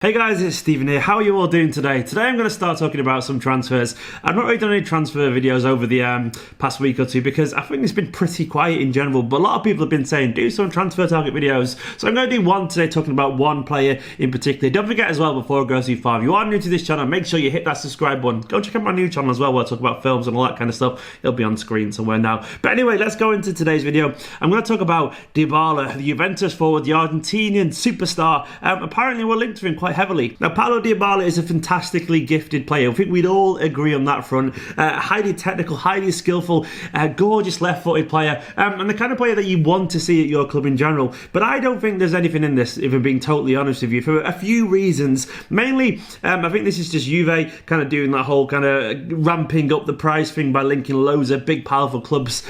Hey guys, it's Stephen here. How are you all doing today? Today I'm going to start talking about some transfers. I've not really done any transfer videos over the past week or two because I think it's been pretty quiet in general, but a lot of people have been saying do some transfer target videos. So I'm going to do one today talking about one player in particular. Don't forget as well, before I go too far, if you are new to this channel, make sure you hit that subscribe button. Go check out my new channel as well where I talk about films and all that kind of stuff. It'll be on screen somewhere now. But anyway, let's go into today's video. I'm going to talk about Dybala, the Juventus forward, the Argentinian superstar. Apparently we're linked to him quite heavily. Now, Paulo Dybala is a fantastically gifted player. I think we'd all agree on that front. Highly technical, highly skillful, gorgeous left-footed player, and the kind of player that you want to see at your club in general. But I don't think there's anything in this, if I'm being totally honest with you, for a few reasons. Mainly, I think this is just Juve kind of doing that whole kind of ramping up the price thing by linking loads of big, powerful clubs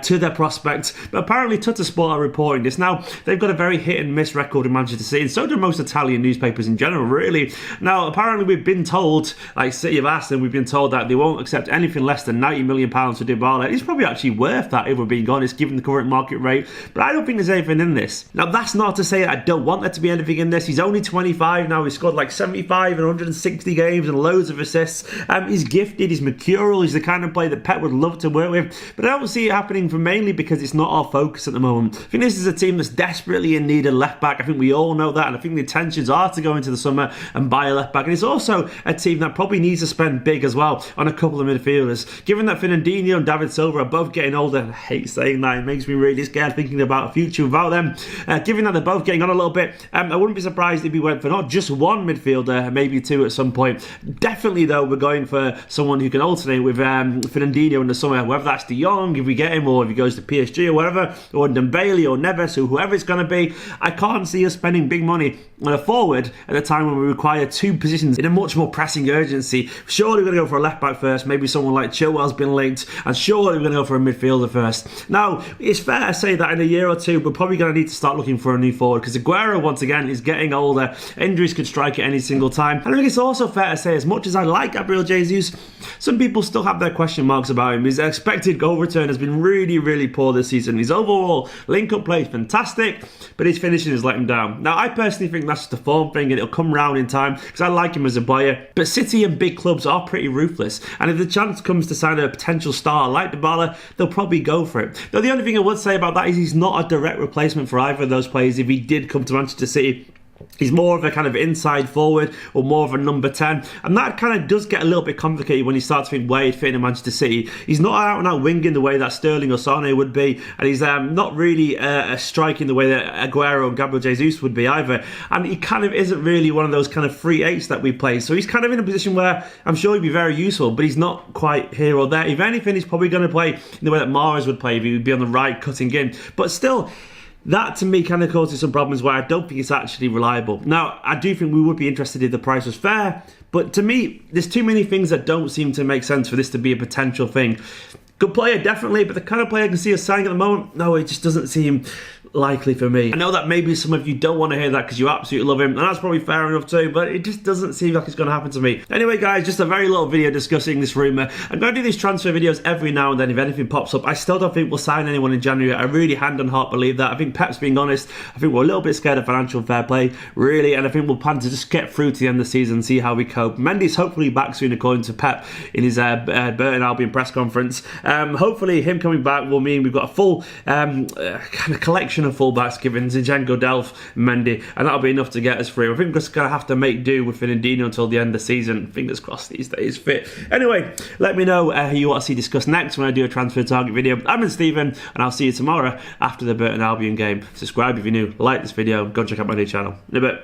to their prospects. But apparently, Tuttosport are reporting this. Now, they've got a very hit-and-miss record in Manchester City, and so do most Italian newspapers in general, really. Now, apparently we've been told, like City of Aston, we've been told that they won't accept anything less than £90 million for Dybala. It's probably actually worth that, if we're being honest, given the current market rate. But I don't think there's anything in this. Now, that's not to say I don't want there to be anything in this. He's only 25 now. He's scored like 75 in 160 games and loads of assists. He's gifted. He's mercurial. He's the kind of player that Pep would love to work with. But I don't see it happening for mainly because it's not our focus at the moment. I think this is a team that's desperately in need of left back. I think we all know that. And I think the intentions are to go into the summer and buy a left back. And it's also a team that probably needs to spend big as well on a couple of midfielders. Given that Fernandinho and David Silva are both getting older, I hate saying that, it makes me really scared thinking about the future without them. Given that they're both getting on a little bit, I wouldn't be surprised if we went for not just one midfielder, maybe two at some point. Definitely though, we're going for someone who can alternate with Fernandinho in the summer, whether that's De Jong, if we get him, or if he goes to PSG or whatever, or Dembele or Neves, or whoever it's going to be. I can't see us spending big money on a forward at a time when we require two positions in a much more pressing urgency. Surely we're going to go for a left back first. Maybe someone like Chilwell's been linked, and surely we're going to go for a midfielder first. Now, it's fair to say that in a year or two we're probably going to need to start looking for a new forward, because Aguero once again is getting older. Injuries could strike at any single time. And I think it's also fair to say, as much as I like Gabriel Jesus, some people still have their question marks about him. His expected goal return has been really poor this season. His overall link-up play is fantastic, but his finishing has let him down. Now, I personally think that's just a form thing, and it'll come round in time, because I like him as a player. But City and big clubs are pretty ruthless, and if the chance comes to sign a potential star like Dybala, they'll probably go for it. Now, the only thing I would say about that is he's not a direct replacement for either of those players if he did come to Manchester City. He's more of a kind of inside forward, or more of a number 10. And that kind of does get a little bit complicated when you start to think where he'd fit in Manchester City. He's not out and out winging the way that Sterling or Sane would be. And he's not really striking the way that Aguero and Gabriel Jesus would be either. And he kind of isn't really one of those kind of free eights that we play. So he's kind of in a position where I'm sure he'd be very useful, but he's not quite here or there. If anything, he's probably going to play in the way that Mahrez would play if he would be on the right cutting in. But still, that to me kind of causes some problems where I don't think it's actually reliable. Now, I do think we would be interested if the price was fair, but to me, there's too many things that don't seem to make sense for this to be a potential thing. Good player, definitely, but the kind of player I can see us signing at the moment, no, it just doesn't seem likely for me. I know that maybe some of you don't want to hear that because you absolutely love him, and that's probably fair enough too, but it just doesn't seem like it's going to happen to me. Anyway guys, just a very little video discussing this rumour. I'm going to do these transfer videos every now and then if anything pops up. I still don't think we'll sign anyone in January. I really hand on heart believe that. I think Pep's being honest. I think we're a little bit scared of financial fair play, really, and I think we'll plan to just get through to the end of the season and see how we cope. Mendy's hopefully back soon according to Pep in his Burton Albion press conference. Hopefully him coming back will mean we've got a full kind of collection of fullbacks given Zinchenko, Delph, Mendy, and that'll be enough to get us through. I think we're just going to have to make do with Fernandinho until the end of the season. Fingers crossed these days fit. Anyway, let me know who you want to see discussed next when I do a transfer target video. I'm Stephen, and I'll see you tomorrow after the Burton Albion game. Subscribe if you're new, like this video, go check out my new channel. In a bit.